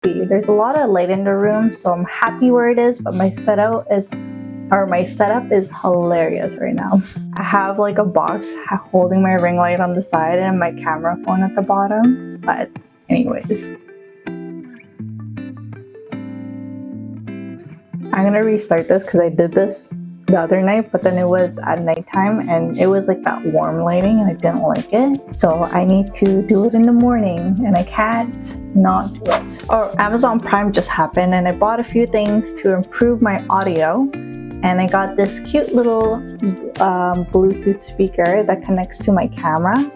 see. There's a lot of light in the room, so I'm happy where it is, but my setup is hilarious right now. I have like a box holding my ring light on the side and my camera phone at the bottom, but anyways. I'm gonna restart this because I did this the other night, but then it was at nighttime and it was like that warm lighting and I didn't like it. So I need to do it in the morning and I can't not do it. Oh, Amazon Prime just happened and I bought a few things to improve my audio. And I got this cute little Bluetooth speaker that connects to my camera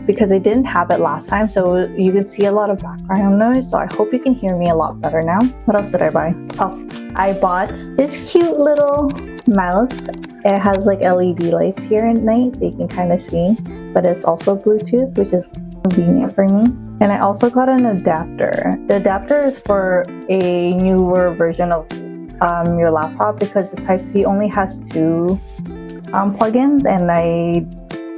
because I didn't have it last time, so you can see a lot of background noise, so I hope you can hear me a lot better now. What else did I buy? Oh, I bought this cute little mouse. It has like LED lights here at night so you can kind of see, but it's also Bluetooth, which is convenient for me. And I also got an adapter. The adapter is for a newer version of your laptop because the Type-C only has two plugins, and I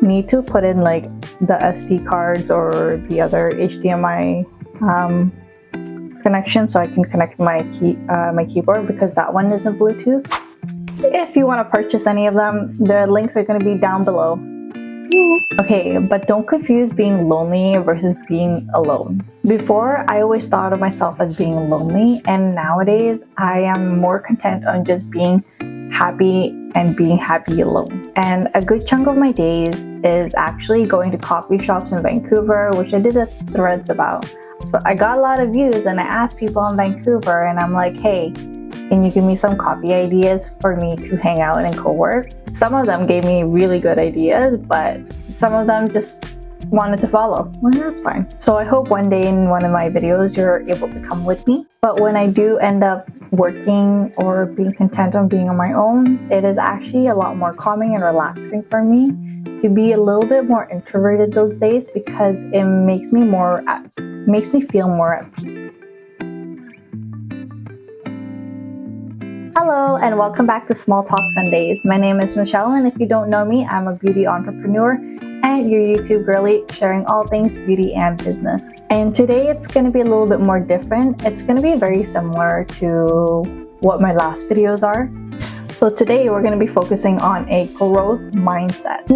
need to put in like the SD cards or the other HDMI connection so I can connect my keyboard because that one isn't Bluetooth. If you want to purchase any of them, the links are going to be down below. Okay, but don't confuse being lonely versus being alone. Before, I always thought of myself as being lonely, and nowadays I am more content on just being happy and being happy alone. And a good chunk of my days is actually going to coffee shops in Vancouver, which I did a threads about. So I got a lot of views and I asked people in Vancouver and I'm like, hey, can you give me some coffee ideas for me to hang out and co-work? Some of them gave me really good ideas, but some of them just wanted to follow. Well, that's fine. So I hope one day in one of my videos you're able to come with me. But when I do end up working or being content on being on my own, it is actually a lot more calming and relaxing for me to be a little bit more introverted those days because it makes me feel more at peace. Hello and welcome back to Small Talk Sundays. My name is Michelle, and if you don't know me, I'm a beauty entrepreneur and your YouTube girly sharing all things beauty and business. And today it's going to be a little bit more different. It's going to be very similar to what my last videos are. So today we're going to be focusing on a growth mindset.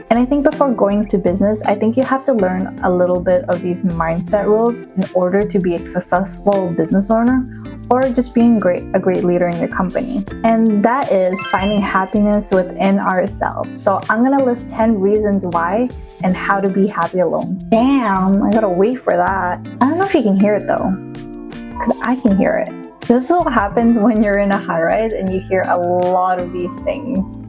And I think before going to business, I think you have to learn a little bit of these mindset rules in order to be a successful business owner or just being a great leader in your company. And that is finding happiness within ourselves. So I'm gonna list 10 reasons why and how to be happy alone. Damn, I gotta wait for that. I don't know if you can hear it though, because I can hear it. This is what happens when you're in a high-rise and you hear a lot of these things.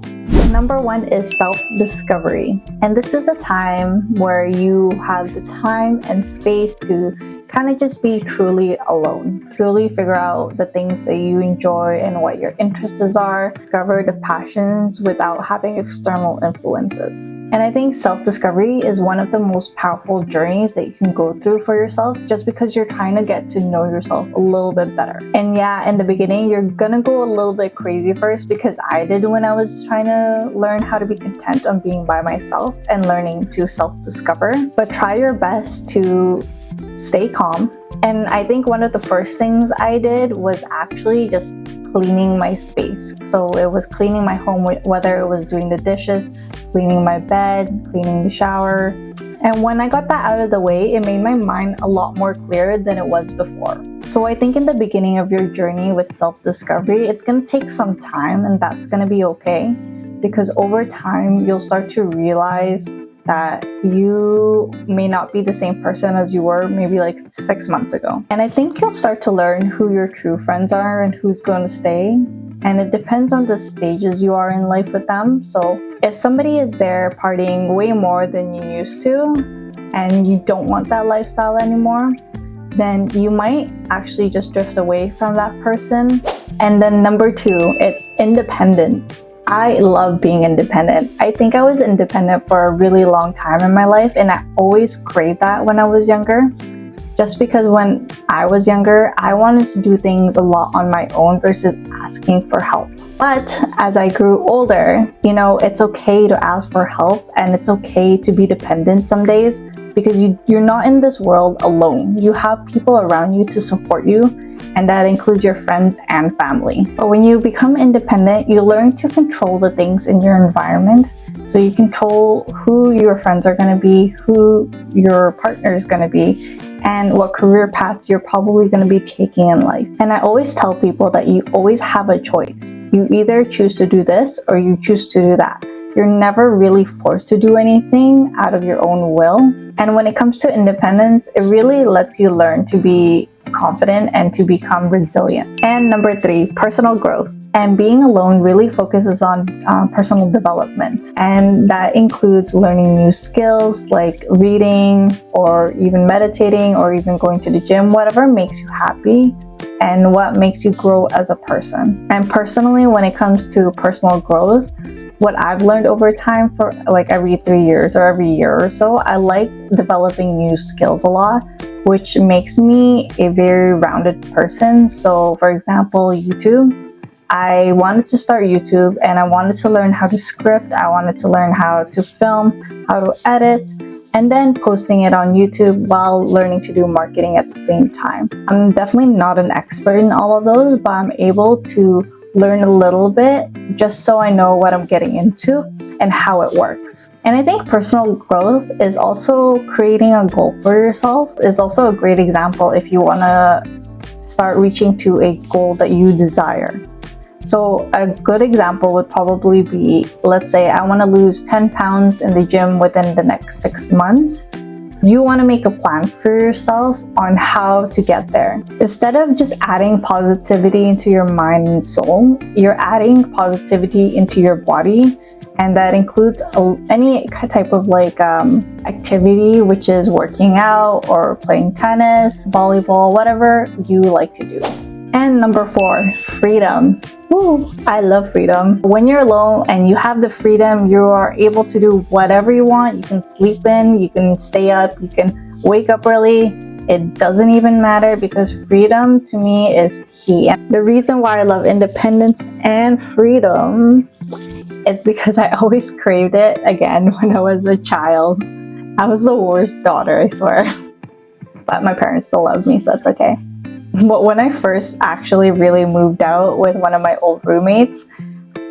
Number one is self-discovery. And this is a time where you have the time and space to kind of just be truly alone. Truly figure out the things that you enjoy and what your interests are. Discover the passions without having external influences. And I think self-discovery is one of the most powerful journeys that you can go through for yourself just because you're trying to get to know yourself a little bit better. And yeah, in the beginning, you're gonna go a little bit crazy first because I did when I was trying to learn how to be content on being by myself and learning to self-discover. But try your best to stay calm. And I think one of the first things I did was actually just cleaning my space. So it was cleaning my home, whether it was doing the dishes, cleaning my bed, cleaning the shower. And when I got that out of the way, it made my mind a lot more clear than it was before. So I think in the beginning of your journey with self-discovery, it's going to take some time, and that's going to be okay. Because over time, you'll start to realize that you may not be the same person as you were maybe like 6 months ago. And I think you'll start to learn who your true friends are and who's going to stay. And it depends on the stages you are in life with them. So if somebody is there partying way more than you used to, and you don't want that lifestyle anymore, then you might actually just drift away from that person. And then number two, it's independence. I love being independent. I think I was independent for a really long time in my life, and I always craved that when I was younger. Just because when I was younger, I wanted to do things a lot on my own versus asking for help. But as I grew older, it's okay to ask for help and it's okay to be dependent some days, because you're not in this world alone. You have people around you to support you, and that includes your friends and family. But when you become independent, you learn to control the things in your environment. So you control who your friends are going to be, who your partner is going to be, and what career path you're probably going to be taking in life. And I always tell people that you always have a choice. You either choose to do this or you choose to do that. You're never really forced to do anything out of your own will. And when it comes to independence, it really lets you learn to be confident and to become resilient. And number 3, personal growth. And being alone really focuses on personal development. And that includes learning new skills like reading or even meditating or even going to the gym, whatever makes you happy and what makes you grow as a person. And personally, when it comes to personal growth, what I've learned over time, for like every 3 years or every year or so, I like developing new skills a lot, which makes me a very rounded person. So for example, YouTube. I wanted to start YouTube and I wanted to learn how to script. I wanted to learn how to film, how to edit, and then posting it on YouTube while learning to do marketing at the same time. I'm definitely not an expert in all of those, but I'm able to learn a little bit just so I know what I'm getting into and how it works. And I think personal growth is also creating a goal for yourself is also a great example if you want to start reaching to a goal that you desire. So a good example would probably be, let's say I want to lose 10 pounds in the gym within the next 6 months. You want to make a plan for yourself on how to get there. Instead of just adding positivity into your mind and soul, you're adding positivity into your body. And that includes any type of activity, which is working out or playing tennis, volleyball, whatever you like to do. And number 4, freedom. Woo, I love freedom. When you're alone and you have the freedom, you are able to do whatever you want. You can sleep in, you can stay up, you can wake up early. It doesn't even matter because freedom to me is key. And the reason why I love independence and freedom, it's because I always craved it again when I was a child. I was the worst daughter, I swear. But my parents still love me, so it's okay. But when I first actually really moved out with one of my old roommates,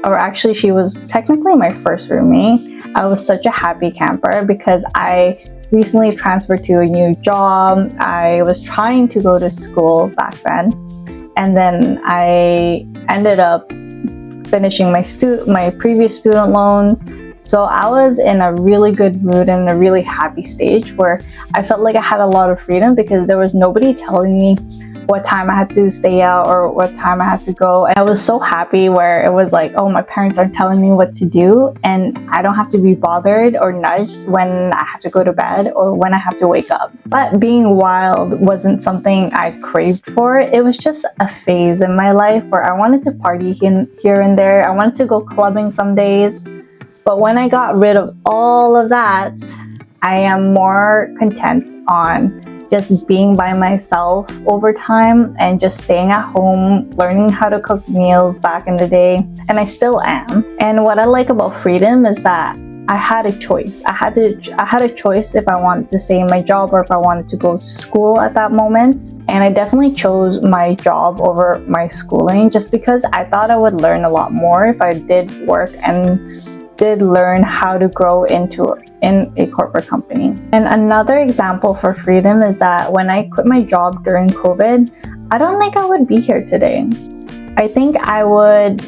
or actually she was technically my first roommate, I was such a happy camper because I recently transferred to a new job. I was trying to go to school back then, and then I ended up finishing my previous student loans. So I was in a really good mood and a really happy stage where I felt like I had a lot of freedom because there was nobody telling me what time I had to stay out or what time I had to go. And I was so happy where it was like, oh, my parents aren't telling me what to do and I don't have to be bothered or nudged when I have to go to bed or when I have to wake up. But being wild wasn't something I craved for. It was just a phase in my life where I wanted to party here and there. I wanted to go clubbing some days. But when I got rid of all of that, I am more content on just being by myself over time and just staying at home, learning how to cook meals back in the day, and I still am. And what I like about freedom is that I had a choice. I had a choice if I wanted to stay in my job or if I wanted to go to school at that moment. And I definitely chose my job over my schooling just because I thought I would learn a lot more if I did work and did learn how to grow in a corporate company. And another example for freedom is that when I quit my job during COVID, I don't think I would be here today. I think I wouldn't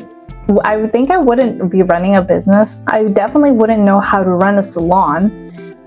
be running a business. I definitely wouldn't know how to run a salon,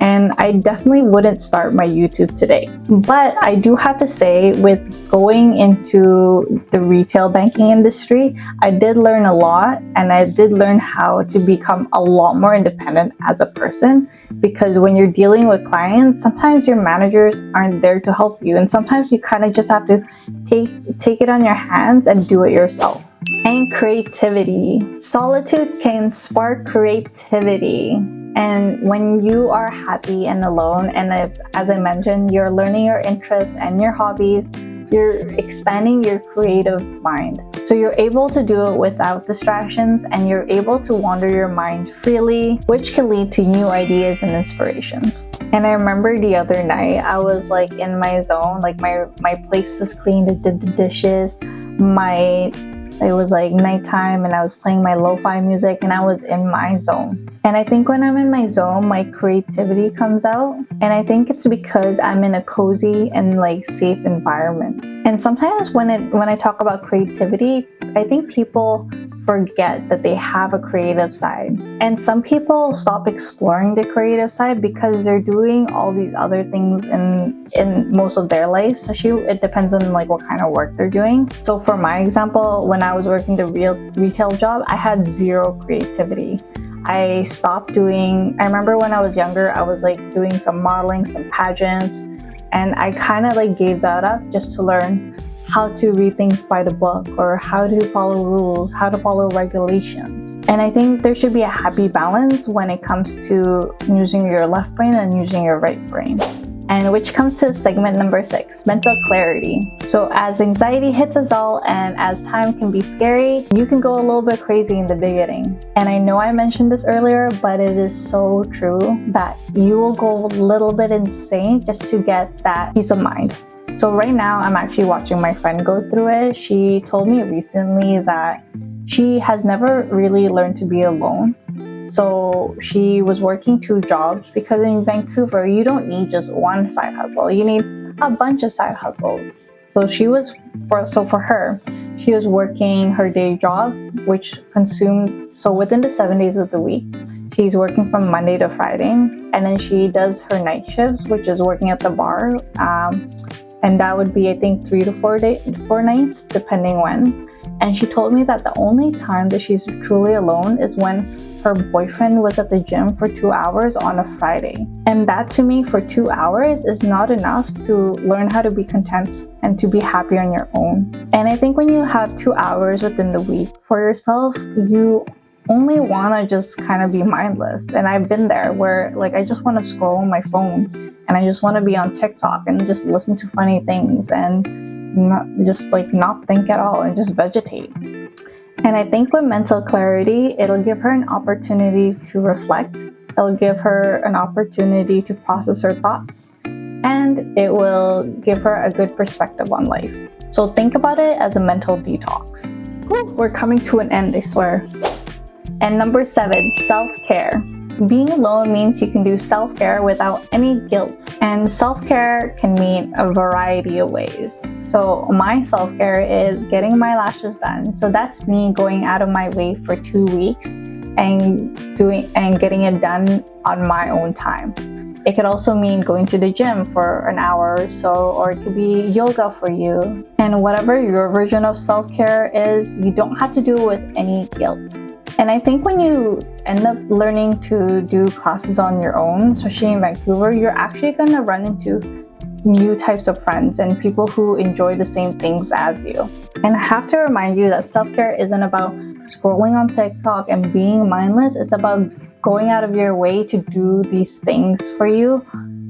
and I definitely wouldn't start my YouTube today. But I do have to say, with going into the retail banking industry, I did learn a lot, and I did learn how to become a lot more independent as a person, because when you're dealing with clients, sometimes your managers aren't there to help you, and sometimes you kind of just have to take it on your hands and do it yourself. And creativity. Solitude can spark creativity. And when you are happy and alone, and as I mentioned, you're learning your interests and your hobbies, you're expanding your creative mind. So you're able to do it without distractions, and you're able to wander your mind freely, which can lead to new ideas and inspirations. And I remember the other night, I was like in my zone, like my place was clean, I did the dishes, it was like nighttime, and I was playing my lo-fi music, and I was in my zone. And I think when I'm in my zone, my creativity comes out. And I think it's because I'm in a cozy and like safe environment. And sometimes when I talk about creativity, I think people forget that they have a creative side. And some people stop exploring the creative side because they're doing all these other things in most of their life. So it depends on like what kind of work they're doing. So for my example, when I was working the retail job, I had zero creativity. I remember when I was younger, I was like doing some modeling, some pageants, and I kind of like gave that up just to learn how to read things by the book, or how to follow rules, how to follow regulations. And I think there should be a happy balance when it comes to using your left brain and using your right brain. And which comes to segment number 6, mental clarity. So as anxiety hits us all, and as time can be scary, you can go a little bit crazy in the beginning. And I know I mentioned this earlier, but it is so true that you will go a little bit insane just to get that peace of mind. So right now, I'm actually watching my friend go through it. She told me recently that she has never really learned to be alone. So she was working 2 jobs, because in Vancouver, you don't need just one side hustle. You need a bunch of side hustles. So for her, she was working her day job, which consumed, so within the 7 days of the week, she's working from Monday to Friday. And then she does her night shifts, which is working at the bar. And that would be, I think, 3 to 4 nights, depending when. And she told me that the only time that she's truly alone is when her boyfriend was at the gym for 2 hours on a Friday. And that, to me, for 2 hours is not enough to learn how to be content and to be happy on your own. And I think when you have 2 hours within the week for yourself, you only want to just kind of be mindless. And I've been there where like I just want to scroll on my phone, and I just want to be on TikTok and just listen to funny things and not think at all and just vegetate. And I think with mental clarity, it'll give her an opportunity to reflect. It'll give her an opportunity to process her thoughts, and it will give her a good perspective on life. So think about it as a mental detox. Whew, we're coming to an end, I swear. And number 7, self-care. Being alone means you can do self-care without any guilt. And self-care can mean a variety of ways. So my self-care is getting my lashes done. So that's me going out of my way for 2 weeks and getting it done on my own time. It could also mean going to the gym for an hour or so, or it could be yoga for you. And whatever your version of self-care is, you don't have to do it with any guilt. And I think when you end up learning to do classes on your own, especially in Vancouver, you're actually going to run into new types of friends and people who enjoy the same things as you. And I have to remind you that self-care isn't about scrolling on TikTok and being mindless. It's about going out of your way to do these things for you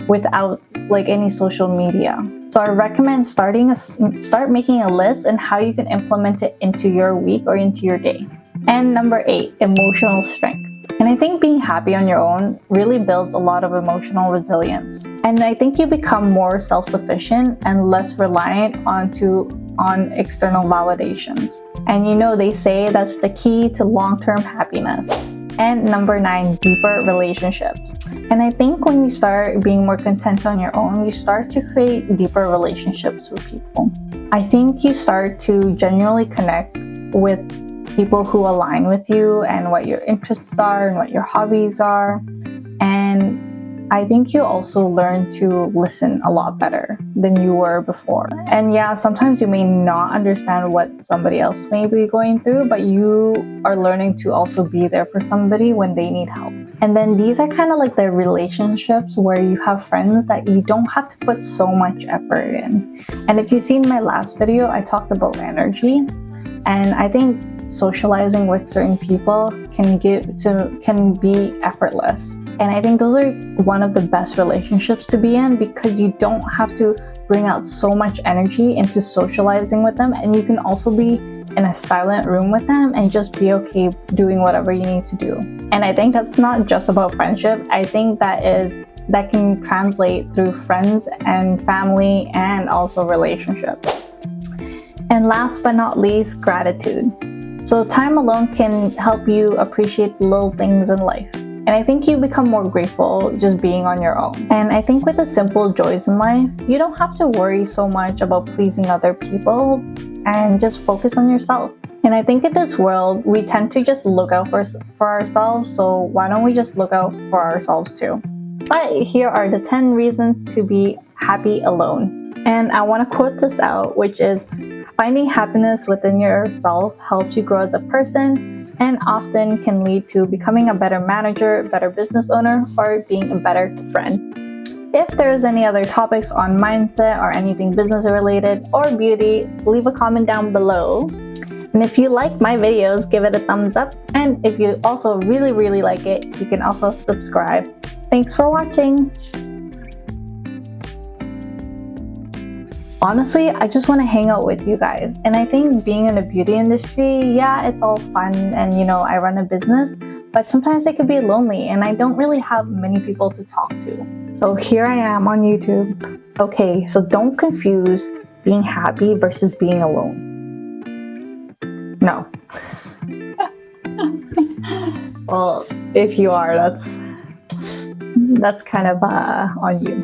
without like any social media. So I recommend start making a list and how you can implement it into your week or into your day. And number 8, emotional strength. And I think being happy on your own really builds a lot of emotional resilience. And I think you become more self-sufficient and less reliant on external validations. And they say that's the key to long-term happiness. And number 9, deeper relationships. And I think when you start being more content on your own, you start to create deeper relationships with people. I think you start to genuinely connect with people who align with you and what your interests are and what your hobbies are. And I think you also learn to listen a lot better than you were before. And yeah, sometimes you may not understand what somebody else may be going through, but you are learning to also be there for somebody when they need help. And then these are kind of like the relationships where you have friends that you don't have to put so much effort in. And if you've seen my last video, I talked about energy. And I think socializing with certain people can be effortless. And I think those are one of the best relationships to be in, because you don't have to bring out so much energy into socializing with them, and you can also be in a silent room with them and just be okay doing whatever you need to do. And I think that's not just about friendship. I think that can translate through friends and family and also relationships. And last but not least, gratitude. So time alone can help you appreciate the little things in life. And I think you become more grateful just being on your own. And I think with the simple joys in life, you don't have to worry so much about pleasing other people and just focus on yourself. And I think in this world, we tend to just look out for ourselves. So why don't we just look out for ourselves too? But here are the 10 reasons to be happy alone. And I want to quote this out, which is, finding happiness within yourself helps you grow as a person and often can lead to becoming a better manager, better business owner, or being a better friend. If there's any other topics on mindset or anything business related or beauty, leave a comment down below. And if you like my videos, give it a thumbs up. And if you also really like it, you can also subscribe. Thanks for watching. Honestly, I just want to hang out with you guys. And I think being in the beauty industry, yeah, it's all fun and I run a business, but sometimes it could be lonely and I don't really have many people to talk to. So here I am on YouTube. Okay, so don't confuse being happy versus being alone. No. Well, if you are, that's kind of on you.